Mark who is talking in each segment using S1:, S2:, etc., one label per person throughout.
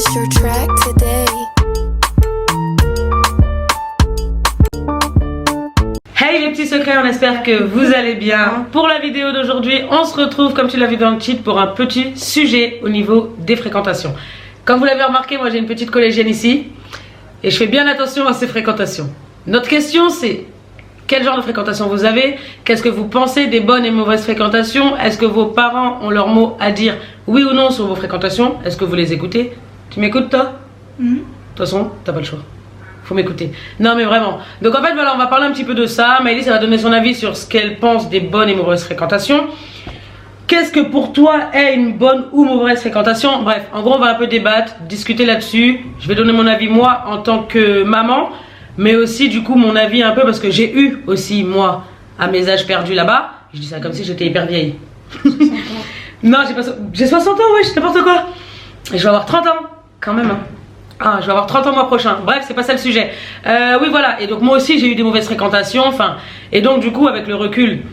S1: purchase your track today.
S2: Hey les petits secrets, on espère que vous allez bien. Pour la vidéo d'aujourd'hui, on se retrouve comme tu l'as vu dans le titre pour un petit sujet au niveau des fréquentations. Comme vous l'avez remarqué, moi j'ai une petite collégienne ici et je fais bien attention à ces fréquentations. Notre question c'est: quel genre de fréquentation vous avez? Qu'est-ce que vous pensez des bonnes et mauvaises fréquentations? Est-ce que vos parents ont leur mot à dire, oui ou non, sur vos fréquentations? Est-ce que vous les écoutez? Tu m'écoutes toi? De toute façon, t'as pas le choix. Faut m'écouter. Non mais vraiment. Donc en fait voilà, on va parler un petit peu de ça. Maëlys, elle va donner son avis sur ce qu'elle pense des bonnes et mauvaises fréquentations. Qu'est-ce que pour toi est une bonne ou mauvaise fréquentation? Bref, en gros on va un peu débattre, discuter là-dessus. Je vais donner mon avis moi en tant que maman, mais aussi du coup mon avis un peu parce que j'ai eu aussi moi à mes âges perdus là-bas. Je dis ça comme si j'étais hyper vieille. Non, j'ai 60 ans, wesh, n'importe quoi. Et je vais avoir 30 ans quand même. Hein. Ah, je vais avoir 30 ans le mois prochain. Bref, c'est pas ça le sujet. Oui, voilà. Et donc, moi aussi, j'ai eu des mauvaises fréquentations. Enfin, et donc, du coup, avec le recul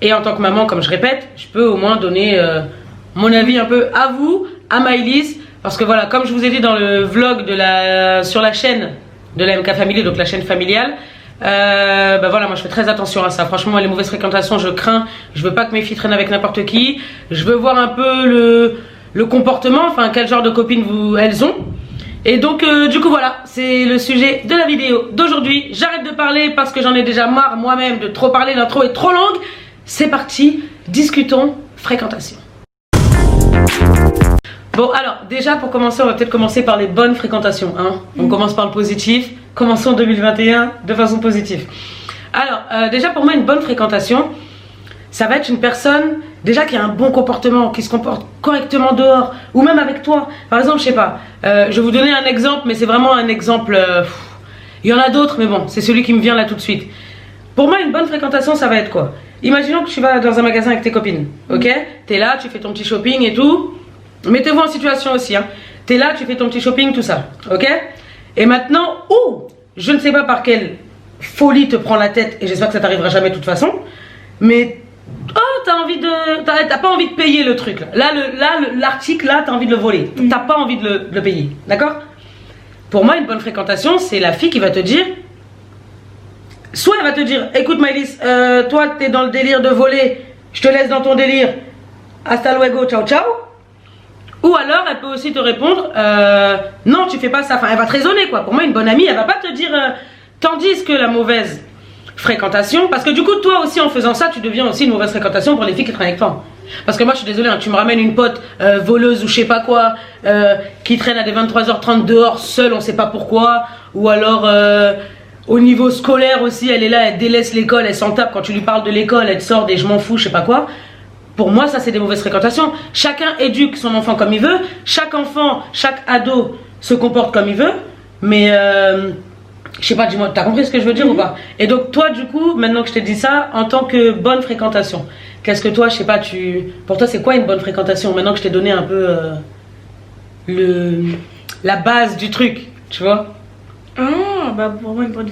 S2: et en tant que maman, comme je répète, je peux au moins donner mon avis un peu à vous, à Maëlys. Parce que voilà, comme je vous ai dit dans le vlog sur la chaîne de la MK Family, donc la chaîne familiale, bah voilà, moi je fais très attention à ça. Franchement, les mauvaises fréquentations, je crains. Je veux pas que mes filles traînent avec n'importe qui. Je veux voir un peu le comportement, enfin, quel genre de copines elles ont. Et donc du coup voilà, c'est le sujet de la vidéo d'aujourd'hui. J'arrête de parler parce que j'en ai déjà marre moi-même de trop parler, l'intro est trop longue. C'est parti, discutons fréquentation. Bon alors déjà pour commencer, on va peut-être commencer par les bonnes fréquentations hein. On commence par le positif, commençons 2021 de façon positive. Alors déjà pour moi une bonne fréquentation, ça va être une personne déjà qui a un bon comportement, qui se comporte correctement dehors ou même avec toi. Par exemple, je sais pas, je vais vous donner un exemple, mais c'est vraiment un exemple. Il y en a d'autres, mais bon, c'est celui qui me vient là tout de suite. Pour moi, une bonne fréquentation, ça va être quoi? Imaginons que tu vas dans un magasin avec tes copines, ok? T'es là, tu fais ton petit shopping et tout. Mettez-vous en situation aussi, hein. T'es là, tu fais ton petit shopping, tout ça, ok? Et maintenant, je ne sais pas par quelle folie te prend la tête, et j'espère que ça t'arrivera jamais de toute façon, mais t'as pas envie de payer le truc là. L'article là, t'as envie de le voler. T'as pas envie de le payer, d'accord? Pour moi, une bonne fréquentation, c'est la fille qui va te dire, soit elle va te dire, écoute Maëlys, toi t'es dans le délire de voler, je te laisse dans ton délire, hasta luego, ciao ciao. Ou alors elle peut aussi te répondre, non tu fais pas ça. Enfin, elle va te raisonner quoi. Pour moi, une bonne amie, elle va pas te dire, tandis que la mauvaise fréquentation, parce que du coup toi aussi en faisant ça tu deviens aussi une mauvaise fréquentation pour les filles qui traînent avec toi. Parce que moi je suis désolée hein, tu me ramènes une pote voleuse ou je sais pas quoi, qui traîne à des 23h30 dehors seule, on sait pas pourquoi, ou alors au niveau scolaire aussi elle est là, elle délaisse l'école, elle s'en tape quand tu lui parles de l'école, elle te sort des je m'en fous, je sais pas quoi. Pour moi ça c'est des mauvaises fréquentations. Chacun éduque son enfant comme il veut, chaque enfant, chaque ado se comporte comme il veut, mais je sais pas, dis-moi, t'as compris ce que je veux dire ou pas? Et donc toi du coup, maintenant que je t'ai dit ça, en tant que bonne fréquentation, qu'est-ce que toi, je sais pas, pour toi c'est quoi une bonne fréquentation? Maintenant que je t'ai donné un peu la base du truc, tu vois?
S3: Ah, bah pour moi une bonne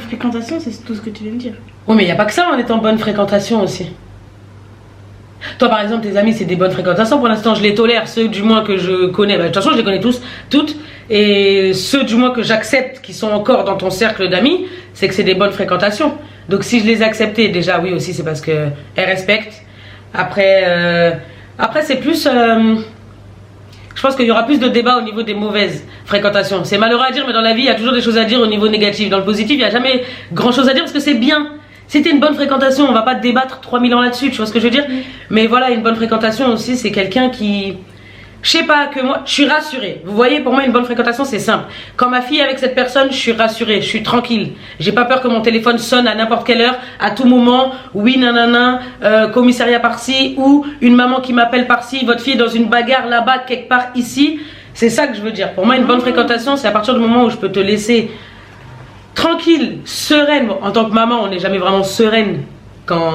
S3: fréquentation, c'est tout ce que tu viens de dire.
S2: Oui mais il n'y a pas que ça en étant bonne fréquentation aussi. Toi par exemple tes amis c'est des bonnes fréquentations, pour l'instant je les tolère, ceux du moins que je connais, bah, de toute façon je les connais tous, toutes, et ceux du moins que j'accepte qui sont encore dans ton cercle d'amis, c'est que c'est des bonnes fréquentations. Donc si je les ai acceptées, déjà oui aussi c'est parce qu'elles respectent. Après c'est plus, je pense qu'il y aura plus de débats au niveau des mauvaises fréquentations. C'est malheureux à dire mais dans la vie il y a toujours des choses à dire au niveau négatif. Dans le positif il n'y a jamais grand chose à dire parce que c'est bien. Si t'es une bonne fréquentation, on va pas débattre 3000 ans là-dessus, tu vois ce que je veux dire? Mais voilà, une bonne fréquentation aussi, c'est quelqu'un qui... Je sais pas, que moi, je suis rassurée. Vous voyez, pour moi, une bonne fréquentation, c'est simple. Quand ma fille est avec cette personne, je suis rassurée, je suis tranquille. J'ai pas peur que mon téléphone sonne à n'importe quelle heure, à tout moment. Oui, nanana, commissariat par-ci, ou une maman qui m'appelle par-ci, votre fille est dans une bagarre là-bas, quelque part ici. C'est ça que je veux dire. Pour moi, une bonne fréquentation, c'est à partir du moment où je peux te laisser tranquille, sereine. Bon, en tant que maman, on n'est jamais vraiment sereine quand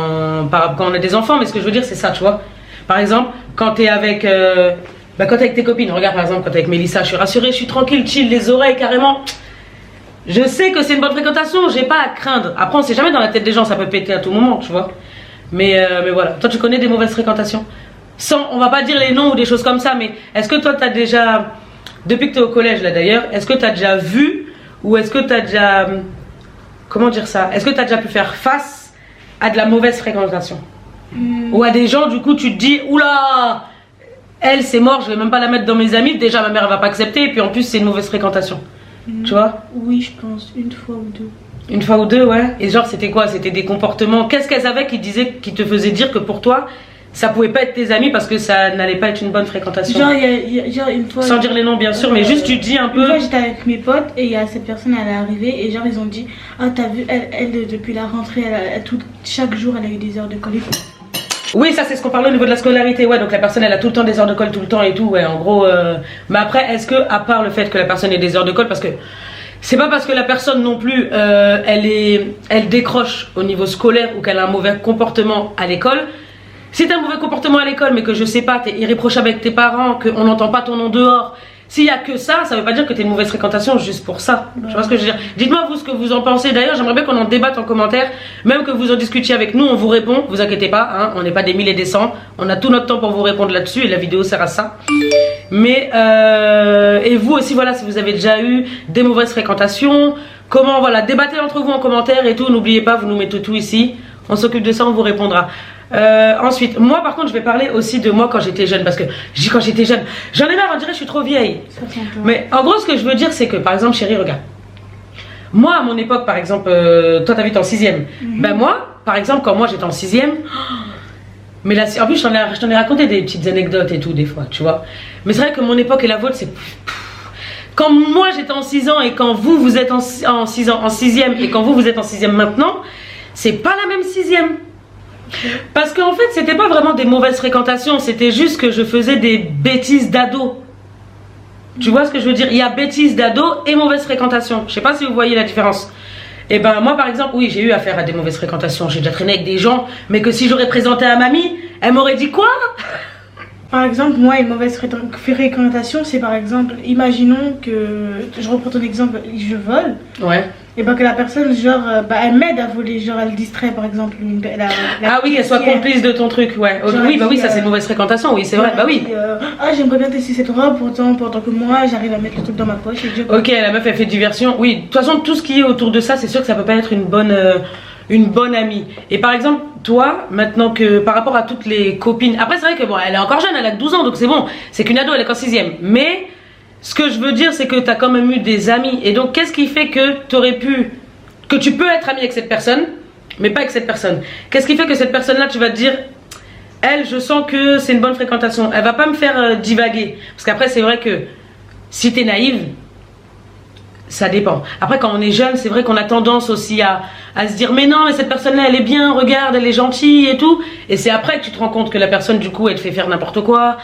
S2: on a des enfants, mais ce que je veux dire, c'est ça, tu vois. Par exemple, quand t'es avec, quand t'es avec tes copines, regarde par exemple, quand t'es avec Mélissa, je suis rassurée, je suis tranquille, chill, les oreilles carrément. Je sais que c'est une bonne fréquentation, j'ai pas à craindre. Après, on sait jamais dans la tête des gens, ça peut péter à tout moment, tu vois. Mais voilà. Toi, tu connais des mauvaises fréquentations? on va pas dire les noms ou des choses comme ça, mais est-ce que toi, tu as déjà, depuis que tu es au collège là d'ailleurs, est-ce que tu as déjà vu ou est-ce que tu as déjà, comment dire ça, est-ce que tu as déjà pu faire face à de la mauvaise fréquentation ou à des gens, du coup, tu te dis, oula, elle c'est mort, je vais même pas la mettre dans mes amis, déjà ma mère elle va pas accepter, et puis en plus c'est une mauvaise fréquentation. Tu vois?
S3: Oui, je pense, une fois ou deux.
S2: Une fois ou deux, ouais. Et genre, c'était quoi? C'était des comportements. Qu'est-ce qu'elles avaient qui te faisaient dire que pour toi, ça pouvait pas être tes amis parce que ça n'allait pas être une bonne fréquentation?
S3: Genre, genre une fois.
S2: Sans dire les noms, bien sûr, mais juste tu dis un peu.
S3: Une fois, j'étais avec mes potes et il y a cette personne, elle est arrivée et genre, ils ont dit, ah, t'as vu, elle depuis la rentrée, chaque jour, elle a eu des heures de colle.
S2: Oui, ça c'est ce qu'on parlait au niveau de la scolarité, ouais, donc la personne elle a tout le temps des heures de colle tout le temps et tout, ouais, en gros, mais après, est-ce que, à part le fait que la personne ait des heures de colle, parce que c'est pas parce que la personne non plus, elle décroche au niveau scolaire ou qu'elle a un mauvais comportement à l'école. Si t'as un mauvais comportement à l'école mais que je sais pas, t'es irréprochable avec tes parents, qu'on n'entend pas ton nom dehors, s'il y a que ça veut pas dire que t'es une mauvaise fréquentation juste pour ça. Tu vois ce que je veux dire? Dites-moi vous ce que vous en pensez. D'ailleurs, j'aimerais bien qu'on en débatte en commentaire, même que vous en discutiez avec nous, on vous répond. Vous inquiétez pas, hein, on n'est pas des milliers et des cents. On a tout notre temps pour vous répondre là-dessus et la vidéo sert à ça. Mais et vous aussi, voilà, si vous avez déjà eu des mauvaises fréquentations, comment, voilà, débattez entre vous en commentaire et tout. N'oubliez pas, vous nous mettez tout ici. On s'occupe de ça, on vous répondra. Ensuite, moi par contre, je vais parler aussi de moi quand j'étais jeune, parce que je dis quand j'étais jeune, j'en ai marre, on dirait que je suis trop vieille. Mais en gros, ce que je veux dire, c'est que par exemple, chérie, regarde. Moi, à mon époque, par exemple, toi, t'as vu, t'es en 6ème. Ben moi, par exemple, quand moi j'étais en 6ème, mais là, en plus, je t'en ai raconté des petites anecdotes et tout, des fois, tu vois. Mais c'est vrai que mon époque et la vôtre, c'est. Quand moi j'étais en 6 ans et quand vous êtes en 6 ans, en 6ème, et quand vous êtes en 6ème maintenant, c'est pas la même 6ème. Parce qu'en fait, c'était pas vraiment des mauvaises fréquentations, c'était juste que je faisais des bêtises d'ado. Tu vois ce que je veux dire? Il y a bêtises d'ado et mauvaise fréquentation. Je sais pas si vous voyez la différence. Et ben moi par exemple, oui, j'ai eu affaire à des mauvaises fréquentations. J'ai déjà traîné avec des gens, mais que si j'aurais présenté à mamie, elle m'aurait dit quoi?
S3: Par exemple, moi, une mauvaise fréquentation, c'est par exemple, imaginons que, je reprends ton exemple, je vole.
S2: Ouais.
S3: Et ben que la personne, genre, elle m'aide à voler, genre, elle distrait par exemple.
S2: Ah oui, qu'elle soit complice de ton truc, ouais. Genre, oui, bah oui, ça c'est une mauvaise fréquentation, oui, c'est vrai, bah oui.
S3: Ah, j'aimerais bien tester cette robe, pourtant que moi, j'arrive à mettre le truc dans ma poche.
S2: Ok, la meuf, elle fait diversion. Oui, de toute façon, tout ce qui est autour de ça, c'est sûr que ça peut pas être une bonne amie. Et par exemple, toi, maintenant que par rapport à toutes les copines, après c'est vrai que bon, elle est encore jeune, elle a 12 ans, donc c'est bon, c'est qu'une ado, elle est qu'en 6ème. Mais ce que je veux dire, c'est que tu as quand même eu des amis. Et donc, qu'est-ce qui fait que tu peux être ami avec cette personne, mais pas avec cette personne? Qu'est-ce qui fait que cette personne-là, tu vas te dire, elle, je sens que c'est une bonne fréquentation, elle va pas me faire divaguer. Parce qu'après, c'est vrai que si t'es naïve, ça dépend. Après, quand on est jeune, c'est vrai qu'on a tendance aussi à se dire mais non, mais cette personne-là, elle est bien, regarde, elle est gentille et tout. Et c'est après que tu te rends compte que la personne, du coup, elle te fait faire n'importe quoi.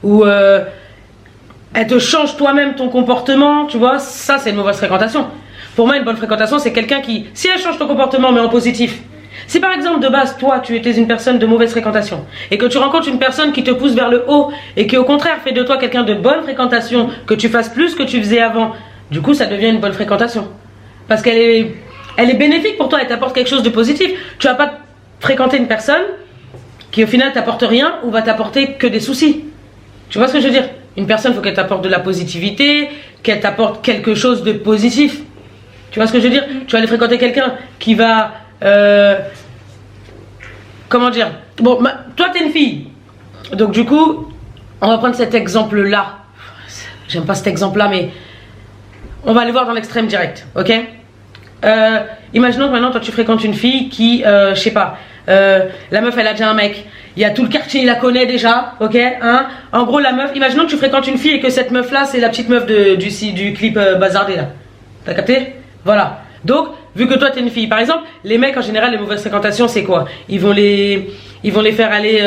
S2: Ou elle te change toi-même ton comportement, tu vois. Ça, c'est une mauvaise fréquentation. Pour moi, une bonne fréquentation, c'est quelqu'un qui, si elle change ton comportement, mais en positif. Si par exemple, de base, toi, tu étais une personne de mauvaise fréquentation et que tu rencontres une personne qui te pousse vers le haut et qui, au contraire, fait de toi quelqu'un de bonne fréquentation, que tu fasses plus que tu faisais avant, du coup, ça devient une bonne fréquentation. Parce qu'elle est bénéfique pour toi, elle t'apporte quelque chose de positif. Tu vas pas fréquenter une personne qui, au final, t'apporte rien ou va t'apporter que des soucis. Tu vois ce que je veux dire? Une personne, il faut qu'elle t'apporte de la positivité, qu'elle t'apporte quelque chose de positif. Tu vois ce que je veux dire? Tu vas aller fréquenter quelqu'un qui va... comment dire? Bon, toi, t'es une fille. Donc, du coup, on va prendre cet exemple-là. J'aime pas cet exemple-là, mais... on va aller voir dans l'extrême direct, ok? Imaginons que maintenant, toi, tu fréquentes une fille qui, je sais pas, la meuf, elle a déjà un mec. Il y a tout le quartier, il la connaît déjà, ok, hein? En gros, la meuf, imaginons que tu fréquentes une fille et que cette meuf-là, c'est la petite meuf du clip Bazardé, là. T'as capté? Voilà. Donc, vu que toi, t'es une fille, par exemple, les mecs, en général, les mauvaises fréquentations, c'est quoi? Ils vont les faire aller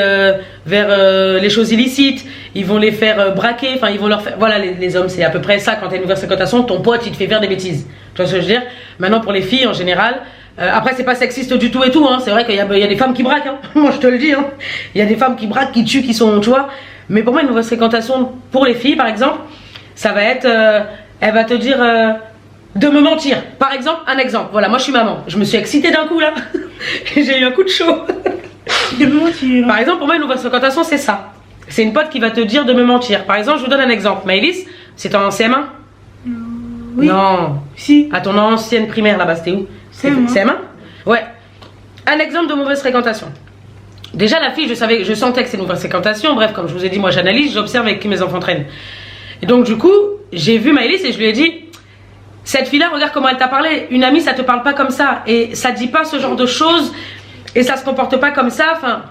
S2: vers les choses illicites, ils vont les faire braquer, enfin, ils vont leur faire... Voilà, les hommes, c'est à peu près ça. Quand t'as une mauvaise fréquentation, ton pote, il te fait faire des bêtises. Tu vois ce que je veux dire? Maintenant, pour les filles, en général... après, c'est pas sexiste du tout et tout, hein. C'est vrai qu'il y a des femmes qui braquent, hein. Moi, je te le dis, hein. Il y a des femmes qui braquent, qui tuent, qui sont, tu vois. Mais pour moi, une mauvaise fréquentation pour les filles, par exemple, ça va être... elle va te dire... de me mentir. Par exemple, un exemple. Voilà, moi, je suis maman. Je me suis excitée d'un coup, là. J'ai eu un coup de chaud.
S3: De me mentir.
S2: Par exemple, pour moi, une mauvaise fréquentation, c'est ça. c'est une pote qui va te dire de me mentir. Par exemple, je vous donne un exemple. Maëlys, c'est en CM1?
S3: Oui.
S2: Non.
S3: Si.
S2: À ton ancienne primaire là-bas, c'était où?
S3: CM1.
S2: CM1? Ouais. Un exemple de mauvaise fréquentation. Déjà, la fille, je sentais que c'est une mauvaise fréquentation. Bref, comme je vous ai dit, moi j'analyse, j'observe avec qui mes enfants traînent. Et donc, du coup, j'ai vu Maëlys et je lui ai dit, cette fille-là, regarde comment elle t'a parlé. Une amie, ça te parle pas comme ça. Et ça dit pas ce genre de choses. Et ça se comporte pas comme ça. Enfin,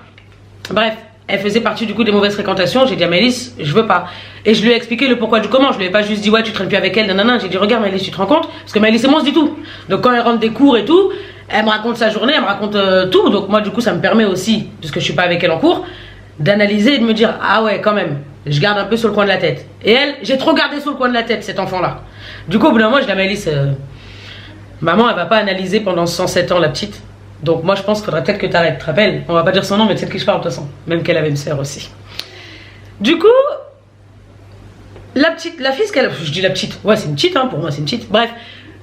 S2: bref. Elle faisait partie du coup des mauvaises fréquentations. J'ai dit à Maëlys, je veux pas. Et je lui ai expliqué le pourquoi du comment. Je lui ai pas juste dit, ouais, tu traînes plus avec elle, nanana. J'ai dit, regarde Maëlys, tu te rends compte? Parce que Maëlys et moi, on se dit tout. Donc quand elle rentre des cours et tout, elle me raconte sa journée, elle me raconte tout. Donc moi, du coup, ça me permet aussi, puisque je suis pas avec elle en cours, d'analyser et de me dire, ah ouais, quand même, je garde un peu sur le coin de la tête. Et elle, j'ai trop gardé sur le coin de la tête, cet enfant-là. Du coup, au bout d'un moment, je dis à Maëlys, maman, elle va pas analyser pendant 107 ans la petite. Donc moi je pense qu'il faudrait peut-être que tu arrêtes, tu te rappelles? On va pas dire son nom, mais c'est de qui je parle de toute façon. Même qu'elle avait une sœur aussi. Du coup, la fille, je dis la petite, ouais c'est une petite, hein, pour moi c'est une petite. Bref,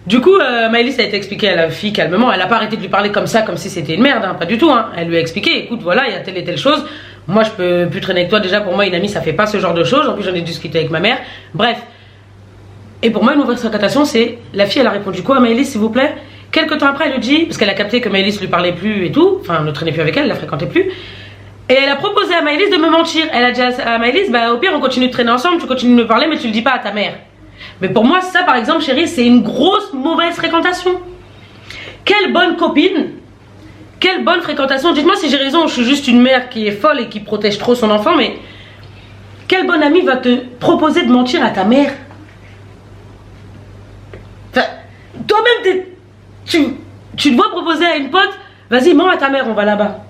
S2: du coup Maëlys a été expliqué à la fille calmement. Elle a pas arrêté de lui parler comme ça, comme si c'était une merde, hein, pas du tout. Hein. Elle lui a expliqué, écoute voilà, il y a telle et telle chose. Moi je peux plus traîner avec toi, déjà pour moi une amie ça fait pas ce genre de choses. En plus j'en ai discuté avec ma mère. Bref. Et pour moi une mauvaise fréquentation c'est, la fille elle a répondu quoi à Maëlys s'il vous plaît? Quelques temps après, elle lui dit, parce qu'elle a capté que Maëlys lui parlait plus et tout, enfin ne traînait plus avec elle, la fréquentait plus. Et elle a proposé à Maëlys de me mentir. Elle a dit à Maëlys, bah au pire on continue de traîner ensemble, tu continues de me parler, mais tu le dis pas à ta mère. Mais pour moi, ça par exemple, chérie, c'est une grosse mauvaise fréquentation. Quelle bonne copine, quelle bonne fréquentation. Dites-moi si j'ai raison, je suis juste une mère qui est folle et qui protège trop son enfant, mais quelle bonne amie va te proposer de mentir à ta mère? Enfin, toi-même, tu te vois proposer à une pote, vas-y, mens à ta mère, on va là-bas.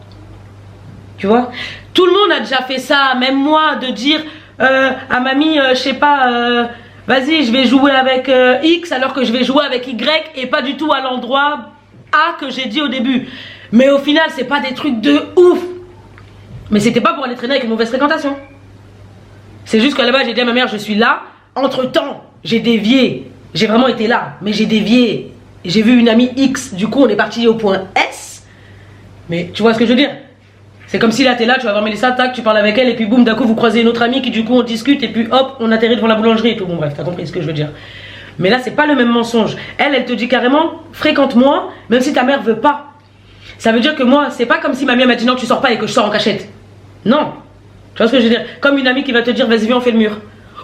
S2: Tu vois? Tout le monde a déjà fait ça, même moi, de dire à mamie, je sais pas, vas-y, je vais jouer avec X alors que je vais jouer avec Y et pas du tout à l'endroit A que j'ai dit au début. Mais au final, c'est pas des trucs de ouf. Mais c'était pas pour aller traîner avec une mauvaise fréquentation. C'est juste qu'à la base, j'ai dit à ma mère, je suis là. Entre-temps, j'ai dévié. J'ai vraiment été là, mais j'ai dévié. J'ai vu une amie X, du coup on est parti au point S. Mais tu vois ce que je veux dire? C'est comme si là t'es là, tu vas voir Mélissa, tac, tu parles avec elle, et puis boum, d'un coup vous croisez une autre amie qui du coup on discute, et puis hop, on atterrit devant la boulangerie et tout. Bon bref, t'as compris ce que je veux dire. Mais là c'est pas le même mensonge. Elle te dit carrément, fréquente-moi, même si ta mère veut pas. Ça veut dire que moi, c'est pas comme si ma mère m'a dit non tu sors pas et que je sors en cachette. Non. Tu vois ce que je veux dire? Comme une amie qui va te dire, vas-y viens on fait le mur.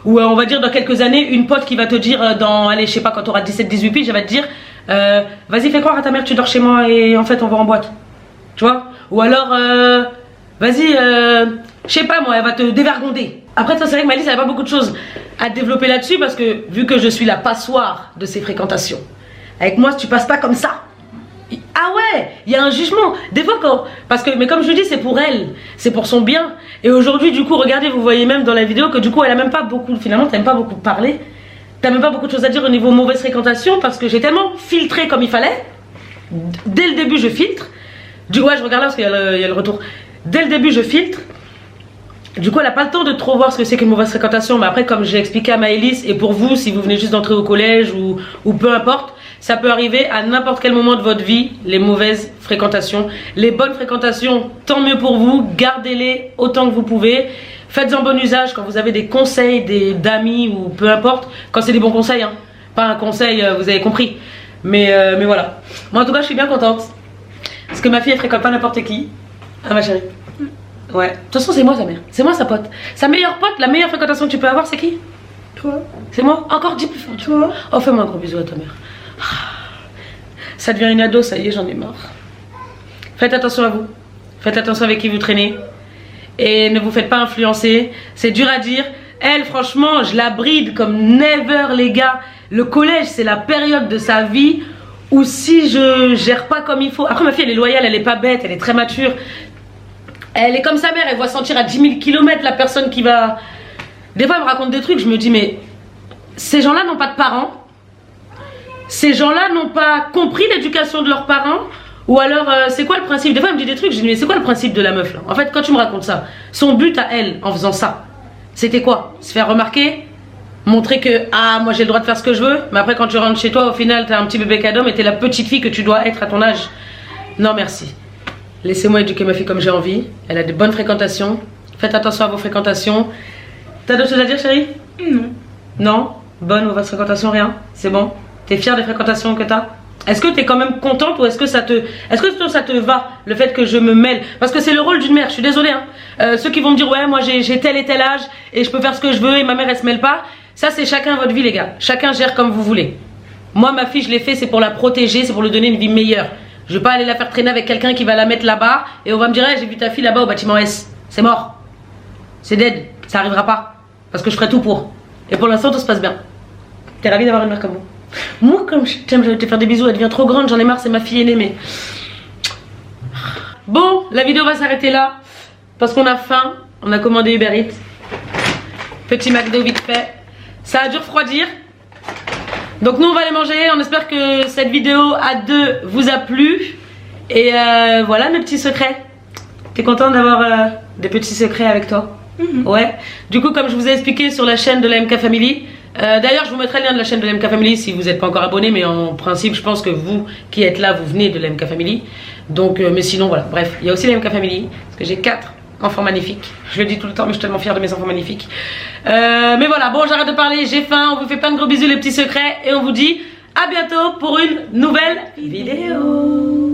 S2: Ou on va dire dans quelques années, une pote qui va te dire dans, allez je sais pas, quand t'auras 17-18 piges, elle va te dire vas-y fais croire à ta mère que tu dors chez moi et en fait on va en boîte. Tu vois? Ou alors vas-y je sais pas moi, elle va te dévergonder. Après ça c'est vrai que Maëlys elle a pas beaucoup de choses à développer là-dessus parce que vu que je suis la passoire de ses fréquentations, avec moi tu passes pas comme ça. Ah ouais, il y a un jugement. Des fois quand, parce que, mais comme je dis, c'est pour elle, c'est pour son bien. Et aujourd'hui, du coup, regardez, vous voyez même dans la vidéo que du coup, elle a même pas beaucoup, finalement, t'as même pas beaucoup parlé. T'as même pas beaucoup de choses à dire au niveau mauvaise fréquentation parce que j'ai tellement filtré comme il fallait. Dès le début, je filtre. Ouais, je regarde là parce qu'il y a le retour. Dès le début, je filtre. Du coup, elle n'a pas le temps de trop voir ce que c'est qu'une mauvaise fréquentation. Mais après, comme j'ai expliqué à Maëlys, et pour vous, si vous venez juste d'entrer au collège ou peu importe, ça peut arriver à n'importe quel moment de votre vie, les mauvaises fréquentations. Les bonnes fréquentations, tant mieux pour vous. Gardez-les autant que vous pouvez. Faites-en bon usage quand vous avez des conseils d'amis ou peu importe. Quand c'est des bons conseils, hein. Pas un conseil, vous avez compris. Mais voilà. Moi, en tout cas, je suis bien contente. Parce que ma fille, elle fréquente pas n'importe qui. Ah, ma chérie. Ouais. De toute façon, c'est moi sa mère. C'est moi sa pote. Sa meilleure pote, la meilleure fréquentation que tu peux avoir, c'est qui?
S3: Toi.
S2: C'est moi? Encore dis plus fort.
S3: Toi.
S2: Oh, fais-moi un gros bisou à ta mère. Ça devient une ado, ça y est, j'en ai marre. Faites attention à vous. Faites attention avec qui vous traînez. Et ne vous faites pas influencer. C'est dur à dire. Elle, franchement, je la bride comme never, les gars. Le collège, c'est la période de sa vie où si je gère pas comme il faut. Après, ma fille, elle est loyale, elle est pas bête, elle est très mature. Elle est comme sa mère, elle voit sentir à 10 000 km la personne qui va... Des fois, elle me raconte des trucs, je me dis, mais ces gens-là n'ont pas de parents. Ces gens-là n'ont pas compris l'éducation de leurs parents. Ou alors, c'est quoi le principe? Des fois, elle me dit des trucs, je dis, mais c'est quoi le principe de la meuf là? En fait, quand tu me racontes ça, son but à elle, en faisant ça, c'était quoi? Se faire remarquer? Montrer que, ah, moi j'ai le droit de faire ce que je veux. Mais après, quand tu rentres chez toi, au final, t'as un petit bébé cadeau, mais t'es la petite fille que tu dois être à ton âge. Non, merci. Laissez-moi éduquer ma fille comme j'ai envie. Elle a de bonnes fréquentations. Faites attention à vos fréquentations. T'as d'autres choses à dire, chérie?
S3: Non.
S2: Non? Bonne, mauvaise fréquentation, rien? C'est bon? T'es fière des fréquentations que t'as? Est-ce que t'es quand même contente ou est-ce que ça te va, le fait que je me mêle? Parce que c'est le rôle d'une mère, je suis désolée, hein. Ceux qui vont me dire, ouais, moi j'ai tel et tel âge et je peux faire ce que je veux et ma mère elle se mêle pas. Ça, c'est chacun votre vie, les gars. Chacun gère comme vous voulez. Moi, ma fille, je l'ai fait, c'est pour la protéger, c'est pour lui donner une vie meilleure. Je vais pas aller la faire traîner avec quelqu'un qui va la mettre là-bas et on va me dire, hey, j'ai vu ta fille là-bas au bâtiment S. C'est mort. C'est dead. Ça arrivera pas. Parce que je ferai tout pour. Et pour l'instant, tout se passe bien. T'es ravie d'avoir une mère comme moi? Moi, comme je t'aime, je vais te faire des bisous. Elle devient trop grande, j'en ai marre, c'est ma fille aînée, mais... Bon, la vidéo va s'arrêter là. Parce qu'on a faim. On a commandé Uber Eats. Petit McDo vite fait. Ça a dû refroidir. Donc nous, on va aller manger. On espère que cette vidéo à deux vous a plu. Et voilà mes petits secrets. T'es contente d'avoir des petits secrets avec toi? Ouais. Du coup, comme je vous ai expliqué sur la chaîne de la MK Family, d'ailleurs, je vous mettrai le lien de la chaîne de la MK Family si vous n'êtes pas encore abonné, mais en principe, je pense que vous qui êtes là, vous venez de la MK Family. Donc, mais sinon, voilà. Bref, il y a aussi la MK Family, parce que j'ai 4 enfants magnifiques. Je le dis tout le temps, mais je suis tellement fière de mes enfants magnifiques. Mais voilà, bon, j'arrête de parler, j'ai faim, on vous fait plein de gros bisous, les petits secrets, et on vous dit à bientôt pour une nouvelle vidéo.